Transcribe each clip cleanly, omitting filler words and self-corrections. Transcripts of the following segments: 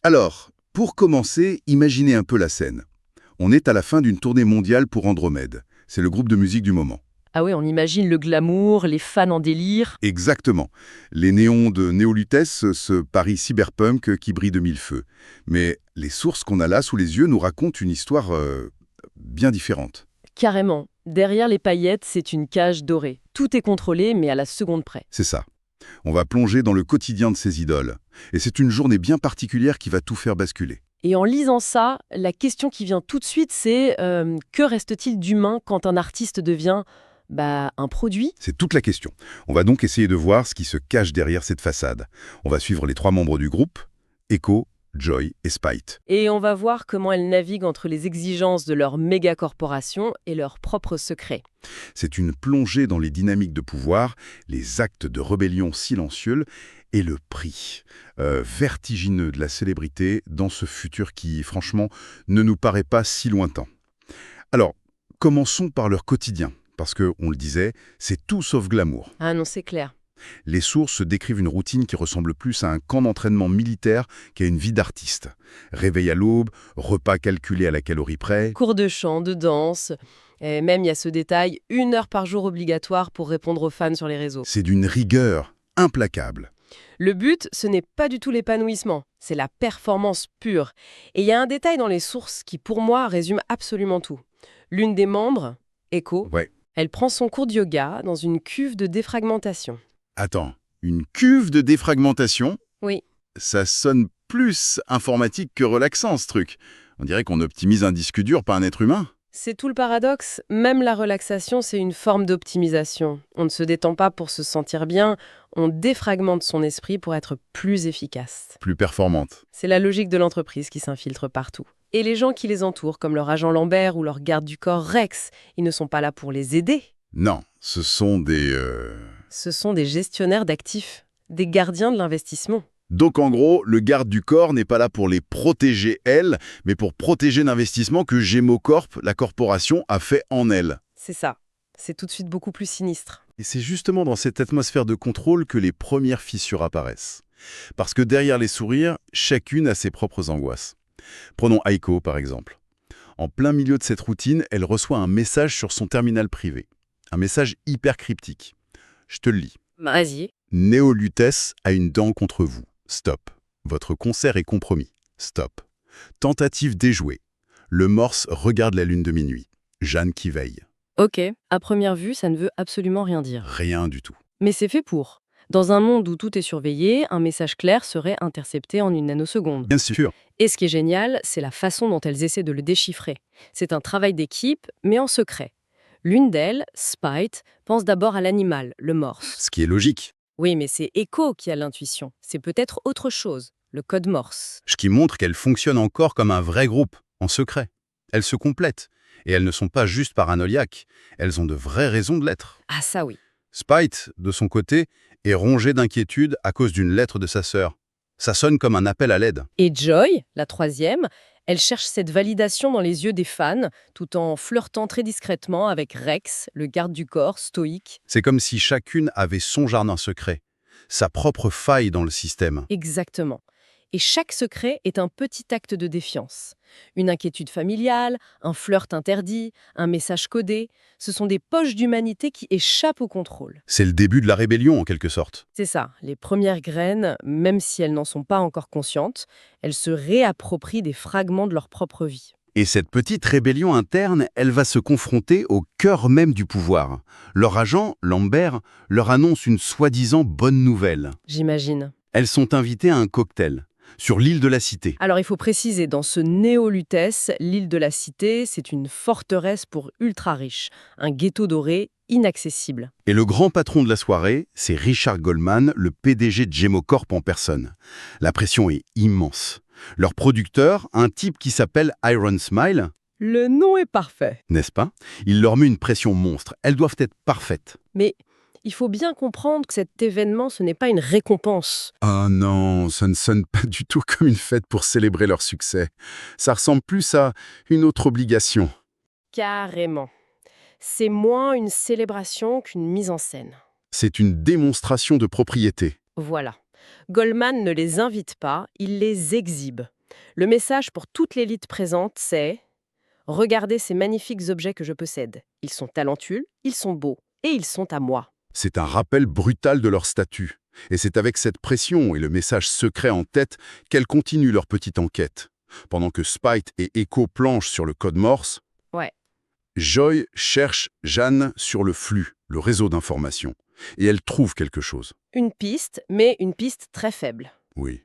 Alors, pour commencer, imaginez un peu la scène. On est à la fin d'une tournée mondiale pour Andromède. C'est le groupe de musique du moment. Ah ouais, on imagine le glamour, les fans en délire. Exactement. Les néons de Néolutès, ce Paris cyberpunk qui brille de mille feux. Mais les sources qu'on a là sous les yeux nous racontent une histoire bien différente. Carrément. Derrière les paillettes, c'est une cage dorée. Tout est contrôlé, mais à la seconde près. C'est ça. On va plonger dans le quotidien de ces idoles. Et c'est une journée bien particulière qui va tout faire basculer. Et en lisant ça, la question qui vient tout de suite, c'est que reste-t-il d'humain quand un artiste devient un produit? C'est toute la question. On va donc essayer de voir ce qui se cache derrière cette façade. On va suivre les 3 membres du groupe, Echo, Joy et Spite. Et on va voir comment elles naviguent entre les exigences de leur méga-corporation et leurs propres secrets. C'est une plongée dans les dynamiques de pouvoir, les actes de rébellion silencieux et le prix vertigineux de la célébrité dans ce futur qui, franchement, ne nous paraît pas si lointain. Alors, commençons par leur quotidien, parce que, on le disait, c'est tout sauf glamour. Ah non, c'est clair. Les sources décrivent une routine qui ressemble plus à un camp d'entraînement militaire qu'à une vie d'artiste. Réveil à l'aube, repas calculés à la calorie près. Cours de chant, de danse, et même il y a ce détail, 1 heure par jour obligatoire pour répondre aux fans sur les réseaux. C'est d'une rigueur implacable. Le but, ce n'est pas du tout l'épanouissement, c'est la performance pure. Et il y a un détail dans les sources qui, pour moi, résume absolument tout. L'une des membres, Echo, Ouais. elle prend son cours de yoga dans une cuve de défragmentation. Attends, une cuve de défragmentation? Oui. Ça sonne plus informatique que relaxant, ce truc. On dirait qu'on optimise un disque dur, pas un être humain. C'est tout le paradoxe, même la relaxation, c'est une forme d'optimisation. On ne se détend pas pour se sentir bien, on défragmente son esprit pour être plus efficace. Plus performante. C'est la logique de l'entreprise qui s'infiltre partout. Et les gens qui les entourent, comme leur agent Lambert ou leur garde du corps Rex, ils ne sont pas là pour les aider. Non, ce sont des... Ce sont des gestionnaires d'actifs, des gardiens de l'investissement. Donc en gros, le garde du corps n'est pas là pour les protéger, elles, mais pour protéger l'investissement que Gemocorp, la corporation, a fait en elles. C'est ça. C'est tout de suite beaucoup plus sinistre. Et c'est justement dans cette atmosphère de contrôle que les premières fissures apparaissent. Parce que derrière les sourires, chacune a ses propres angoisses. Prenons Aiko, par exemple. En plein milieu de cette routine, elle reçoit un message sur son terminal privé. Un message hyper cryptique. Je te le lis. Vas-y. Néolutès a une dent contre vous. Stop. Votre concert est compromis. Stop. Tentative déjouée. Le morse regarde la lune de minuit. Jeanne qui veille. Ok, à première vue, ça ne veut absolument rien dire. Rien du tout. Mais c'est fait pour. Dans un monde où tout est surveillé, un message clair serait intercepté en une nanoseconde. Bien sûr. Et ce qui est génial, c'est la façon dont elles essaient de le déchiffrer. C'est un travail d'équipe, mais en secret. L'une d'elles, Spite, pense d'abord à l'animal, le morse. Ce qui est logique. Oui, mais c'est Echo qui a l'intuition. C'est peut-être autre chose, le code morse. Ce qui montre qu'elles fonctionnent encore comme un vrai groupe, en secret. Elles se complètent. Et elles ne sont pas juste paranoïaques. Elles ont de vraies raisons de l'être. Ah ça oui. Spite, de son côté, est rongé d'inquiétude à cause d'une lettre de sa sœur. Ça sonne comme un appel à l'aide. Et Joy, la troisième, elle cherche cette validation dans les yeux des fans, tout en flirtant très discrètement avec Rex, le garde du corps, stoïque. C'est comme si chacune avait son jardin secret, sa propre faille dans le système. Exactement. Et chaque secret est un petit acte de défiance. Une inquiétude familiale, un flirt interdit, un message codé, ce sont des poches d'humanité qui échappent au contrôle. C'est le début de la rébellion, en quelque sorte. C'est ça, les premières graines, même si elles n'en sont pas encore conscientes, elles se réapproprient des fragments de leur propre vie. Et cette petite rébellion interne, elle va se confronter au cœur même du pouvoir. Leur agent, Lambert, leur annonce une soi-disant bonne nouvelle. J'imagine. Elles sont invitées à un cocktail, sur l'île de la Cité. Alors il faut préciser, dans ce Néolutès, l'île de la Cité, c'est une forteresse pour ultra-riches, un ghetto doré inaccessible. Et le grand patron de la soirée, c'est Richard Goldman, le PDG de Gemocorp en personne. La pression est immense. Leur producteur, un type qui s'appelle Iron Smile, Le nom est parfait. n'est-ce pas? Il leur met une pression monstre. Elles doivent être parfaites. Mais il faut bien comprendre que cet événement, ce n'est pas une récompense. Oh non, ça ne sonne pas du tout comme une fête pour célébrer leur succès. Ça ressemble plus à une autre obligation. Carrément. C'est moins une célébration qu'une mise en scène. C'est une démonstration de propriété. Voilà. Goldman ne les invite pas, il les exhibe. Le message pour toute l'élite présente, c'est « Regardez ces magnifiques objets que je possède. Ils sont talentueux, ils sont beaux, et ils sont à moi. » C'est un rappel brutal de leur statut. Et c'est avec cette pression et le message secret en tête qu'elles continuent leur petite enquête. Pendant que Spite et Echo planchent sur le code Morse, Ouais. Joy cherche Jeanne sur le flux, le réseau d'information. Et elle trouve quelque chose. Une piste, mais une piste très faible. Oui.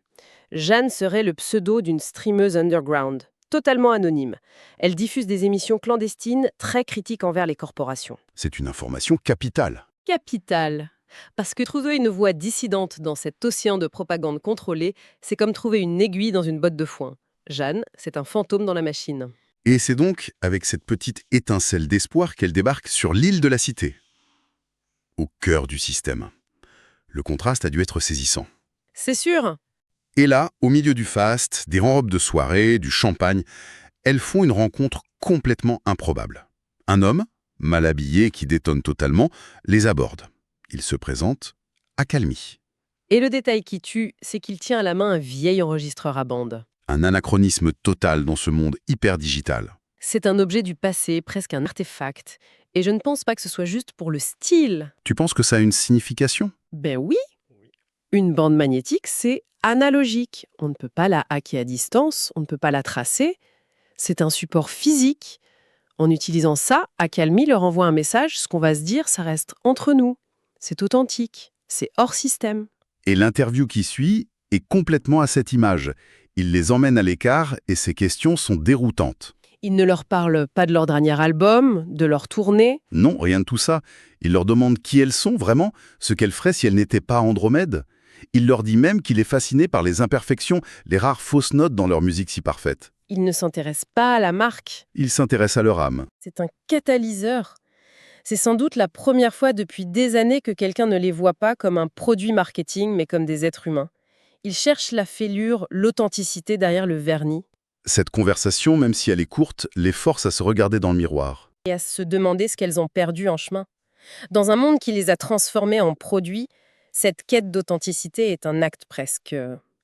Jeanne serait le pseudo d'une streameuse underground, totalement anonyme. Elle diffuse des émissions clandestines très critiques envers les corporations. C'est une information capitale. Capital. Parce que trouver une voix dissidente dans cet océan de propagande contrôlée, c'est comme trouver une aiguille dans une botte de foin. Jeanne, c'est un fantôme dans la machine. Et c'est donc avec cette petite étincelle d'espoir qu'elle débarque sur l'île de la Cité, au cœur du système. Le contraste a dû être saisissant. C'est sûr. Et là, au milieu du faste, des robes de soirée, du champagne, elles font une rencontre complètement improbable. Un homme, mal habillé, qui détonne totalement, les aborde. Il se présente accalmie. Et le détail qui tue, c'est qu'il tient à la main un vieil enregistreur à bande. Un anachronisme total dans ce monde hyper digital. C'est un objet du passé, presque un artefact. Et je ne pense pas que ce soit juste pour le style. Tu penses que ça a une signification? Ben oui. Une bande magnétique, c'est analogique. On ne peut pas la hacker à distance, on ne peut pas la tracer. C'est un support physique. En utilisant ça, Accalmie leur envoie un message, ce qu'on va se dire, ça reste entre nous. C'est authentique, c'est hors système. Et l'interview qui suit est complètement à cette image. Il les emmène à l'écart et ses questions sont déroutantes. Il ne leur parle pas de leur dernier album, de leur tournée. Non, rien de tout ça. Il leur demande qui elles sont vraiment, ce qu'elles feraient si elles n'étaient pas Andromède. Il leur dit même qu'il est fasciné par les imperfections, les rares fausses notes dans leur musique si parfaite. Il ne s'intéresse pas à la marque. Il s'intéresse à leur âme. C'est un catalyseur. C'est sans doute la première fois depuis des années que quelqu'un ne les voit pas comme un produit marketing, mais comme des êtres humains. Il cherche la fêlure, l'authenticité derrière le vernis. Cette conversation, même si elle est courte, les force à se regarder dans le miroir. Et à se demander ce qu'elles ont perdu en chemin. Dans un monde qui les a transformées en produits, cette quête d'authenticité est un acte presque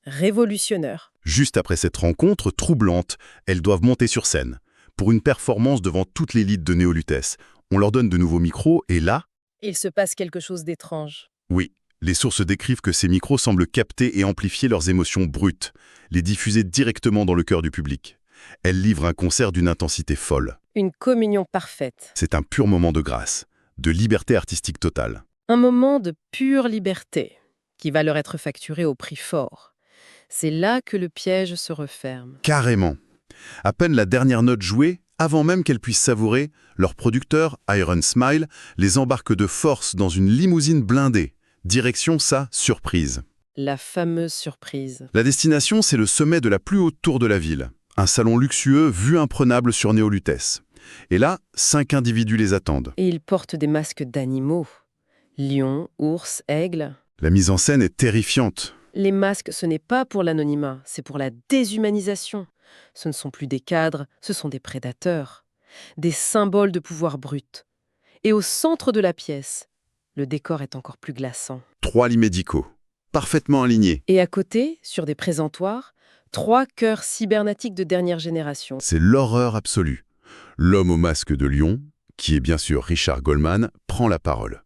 révolutionnaire. Juste après cette rencontre troublante, elles doivent monter sur scène. Pour une performance devant toute l'élite de Néolutès. On leur donne de nouveaux micros et là... Il se passe quelque chose d'étrange. Oui, les sources décrivent que ces micros semblent capter et amplifier leurs émotions brutes, les diffuser directement dans le cœur du public. Elles livrent un concert d'une intensité folle. Une communion parfaite. C'est un pur moment de grâce, de liberté artistique totale. Un moment de pure liberté, qui va leur être facturé au prix fort. C'est là que le piège se referme. Carrément. À peine la dernière note jouée, avant même qu'elles puissent savourer, leur producteur, Iron Smile, les embarque de force dans une limousine blindée. Direction sa surprise. La fameuse surprise. La destination, c'est le sommet de la plus haute tour de la ville. Un salon luxueux, vue imprenable sur Néolutès. Et là, 5 individus les attendent. Et ils portent des masques d'animaux. Lions, ours, aigles. La mise en scène est terrifiante. Les masques, ce n'est pas pour l'anonymat, c'est pour la déshumanisation. Ce ne sont plus des cadres, ce sont des prédateurs. Des symboles de pouvoir brut. Et au centre de la pièce, le décor est encore plus glaçant. 3 lits médicaux, parfaitement alignés. Et à côté, sur des présentoirs, 3 cœurs cybernatiques de dernière génération. C'est l'horreur absolue. L'homme au masque de lion, qui est bien sûr Richard Goldman, prend la parole.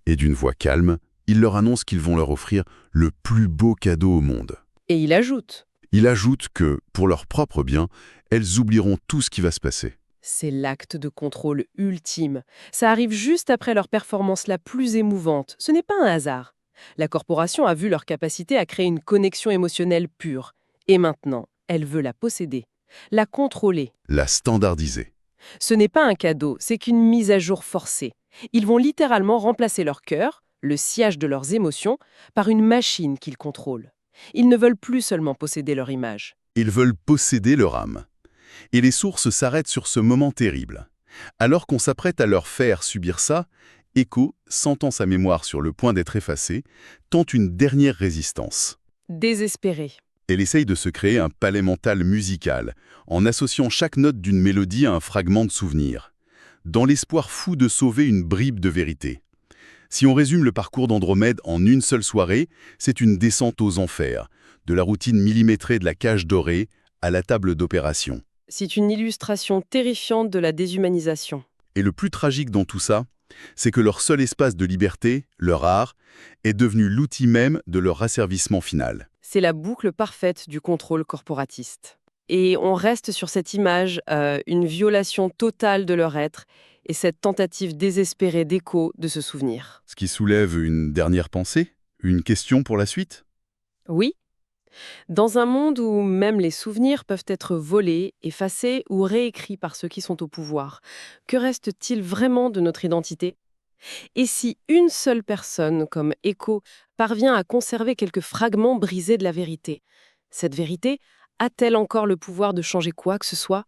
Et d'une voix calme, il leur annonce qu'ils vont leur offrir le plus beau cadeau au monde. Et il ajoute. Il ajoute que, pour leur propre bien, elles oublieront tout ce qui va se passer. C'est l'acte de contrôle ultime. Ça arrive juste après leur performance la plus émouvante. Ce n'est pas un hasard. La corporation a vu leur capacité à créer une connexion émotionnelle pure. Et maintenant, elle veut la posséder, la contrôler. La standardiser. Ce n'est pas un cadeau, c'est qu'une mise à jour forcée. Ils vont littéralement remplacer leur cœur, le siège de leurs émotions, par une machine qu'ils contrôlent. Ils ne veulent plus seulement posséder leur image. Ils veulent posséder leur âme. Et les sources s'arrêtent sur ce moment terrible. Alors qu'on s'apprête à leur faire subir ça, Echo, sentant sa mémoire sur le point d'être effacée, tente une dernière résistance. Désespérée. Elle essaye de se créer un palais mental musical, en associant chaque note d'une mélodie à un fragment de souvenir, dans l'espoir fou de sauver une bribe de vérité. Si on résume le parcours d'Andromède en une seule soirée, c'est une descente aux enfers, de la routine millimétrée de la cage dorée à la table d'opération. C'est une illustration terrifiante de la déshumanisation. Et le plus tragique dans tout ça, c'est que leur seul espace de liberté, leur art, est devenu l'outil même de leur asservissement final. C'est la boucle parfaite du contrôle corporatiste. Et on reste sur cette image, une violation totale de leur être et cette tentative désespérée d'écho de ce souvenir. Ce qui soulève une dernière pensée, une question pour la suite. Oui, dans un monde où même les souvenirs peuvent être volés, effacés ou réécrits par ceux qui sont au pouvoir, que reste-t-il vraiment de notre identité? Et si une seule personne, comme Echo, parvient à conserver quelques fragments brisés de la vérité, cette vérité a-t-elle encore le pouvoir de changer quoi que ce soit?